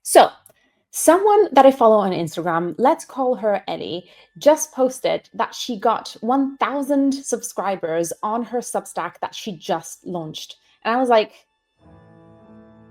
So, someone that I follow on Instagram, let's call her Ellie, just posted that she got 1,000 subscribers on her Substack that she just launched. And I was like,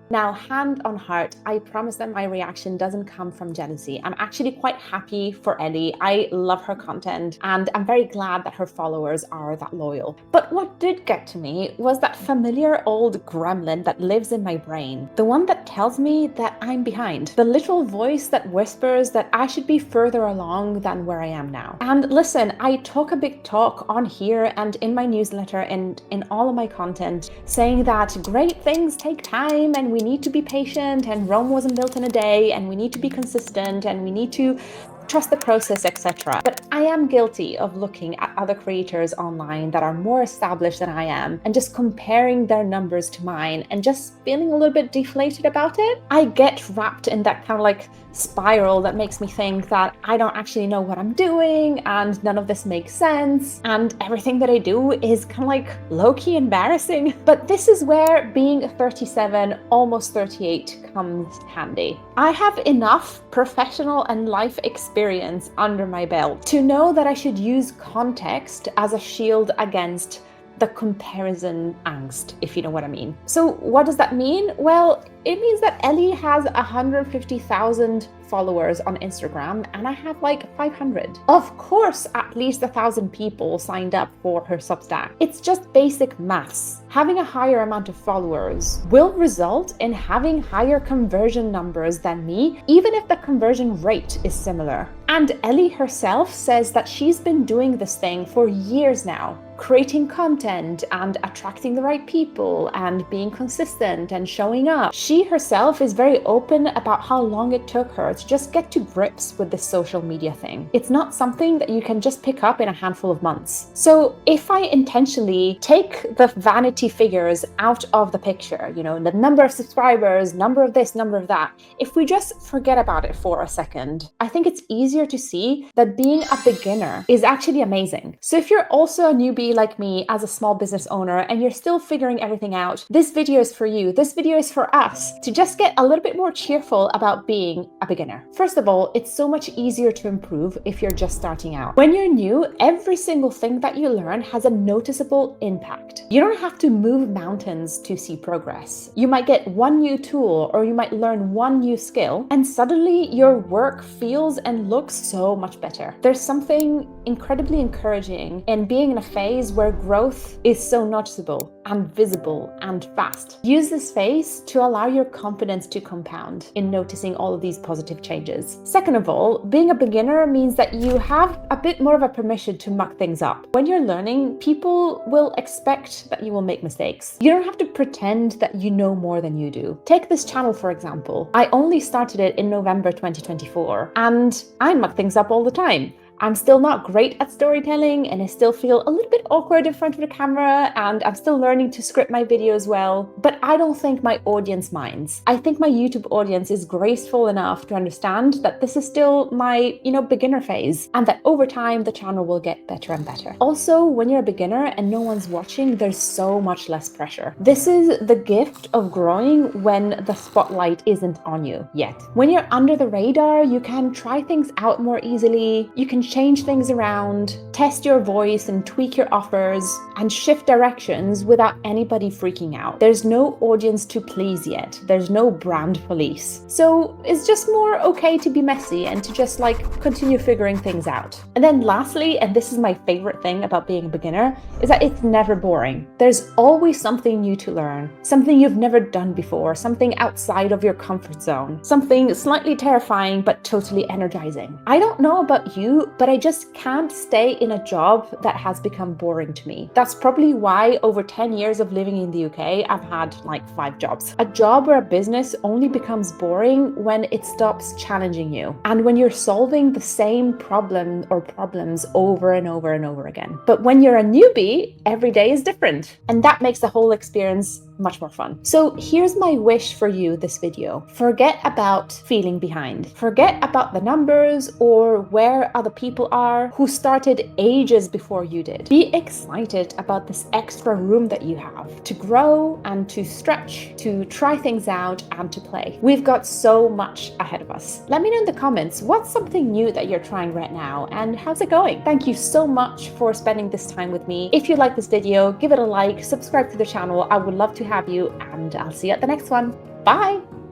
now, hand on heart, I promise that my reaction doesn't come from jealousy. I'm actually quite happy for Ellie. I love her content and I'm very glad that her followers are that loyal. But what did get to me was that familiar old gremlin that lives in my brain, the one that tells me that I'm behind, the little voice that whispers that I should be further along than where I am now. And listen, I talk a big talk on here and in my newsletter and in all of my content saying that great things take time and we need to be patient and Rome wasn't built in a day and we need to be consistent and we need to trust the process, etc. But I am guilty of looking at other creators online that are more established than I am and just comparing their numbers to mine and just feeling a little bit deflated about it. I get wrapped in that kind of like spiral that makes me think that I don't actually know what I'm doing and none of this makes sense and everything that I do is kind of like low-key embarrassing. But this is where being 37, almost 38 comes handy. I have enough professional and life experience under my belt to know that I should use context as a shield against the comparison angst, if you know what I mean. So what does that mean? Well, it means that Ellie has 150,000 followers on Instagram and I have like 500. Of course, at least 1,000 people signed up for her Substack. It's just basic maths. Having a higher amount of followers will result in having higher conversion numbers than me, even if the conversion rate is similar. And Ellie herself says that she's been doing this thing for years now, creating content and attracting the right people and being consistent and showing up. She herself is very open about how long it took her to just get to grips with this social media thing. It's not something that you can just pick up in a handful of months. So if I intentionally take the vanity figures out of the picture, the number of subscribers, number of this, number of that, if we just forget about it for a second, I think it's easier to see that being a beginner is actually amazing. So if you're also a newbie like me as a small business owner and you're still figuring everything out, this video is for you. This video is for us to just get a little bit more cheerful about being a beginner. First of all, it's so much easier to improve if you're just starting out. When you're new, every single thing that you learn has a noticeable impact. You don't have to move mountains to see progress. You might get one new tool or you might learn one new skill and suddenly your work feels and looks so much better. There's something incredibly encouraging in being in a phase where growth is so noticeable and visible and fast. Use this phase to allow your confidence to compound in noticing all of these positive changes. Second of all, being a beginner means that you have a bit more of a permission to muck things up. When you're learning, people will expect that you will make mistakes. You don't have to pretend that you know more than you do. Take this channel, for example. I only started it in November 2024, and I muck things up all the time. I'm still not great at storytelling and I still feel a little bit awkward in front of the camera and I'm still learning to script my videos well, but I don't think my audience minds. I think my YouTube audience is graceful enough to understand that this is still my, beginner phase and that over time the channel will get better and better. Also, when you're a beginner and no one's watching, there's so much less pressure. This is the gift of growing when the spotlight isn't on you yet. When you're under the radar, you can try things out more easily. You can change things around, test your voice and tweak your offers, and shift directions without anybody freaking out. There's no audience to please yet. There's no brand police. So it's just more okay to be messy and to just continue figuring things out. And then lastly, and this is my favorite thing about being a beginner, is that it's never boring. There's always something new to learn, something you've never done before, something outside of your comfort zone, something slightly terrifying but totally energizing. I don't know about you, but I just can't stay in a job that has become boring to me. That's probably why over 10 years of living in the UK, I've had 5 jobs. A job or a business only becomes boring when it stops challenging you and when you're solving the same problem or problems over and over and over again. But when you're a newbie, every day is different. And that makes the whole experience much more fun. So here's my wish for you this video. Forget about feeling behind. Forget about the numbers or where other people are who started ages before you did. Be excited about this extra room that you have to grow and to stretch, to try things out and to play. We've got so much ahead of us. Let me know in the comments what's something new that you're trying right now and how's it going? Thank you so much for spending this time with me. If you like this video, give it a like, subscribe to the channel. I would love to have you, and I'll see you at the next one. Bye!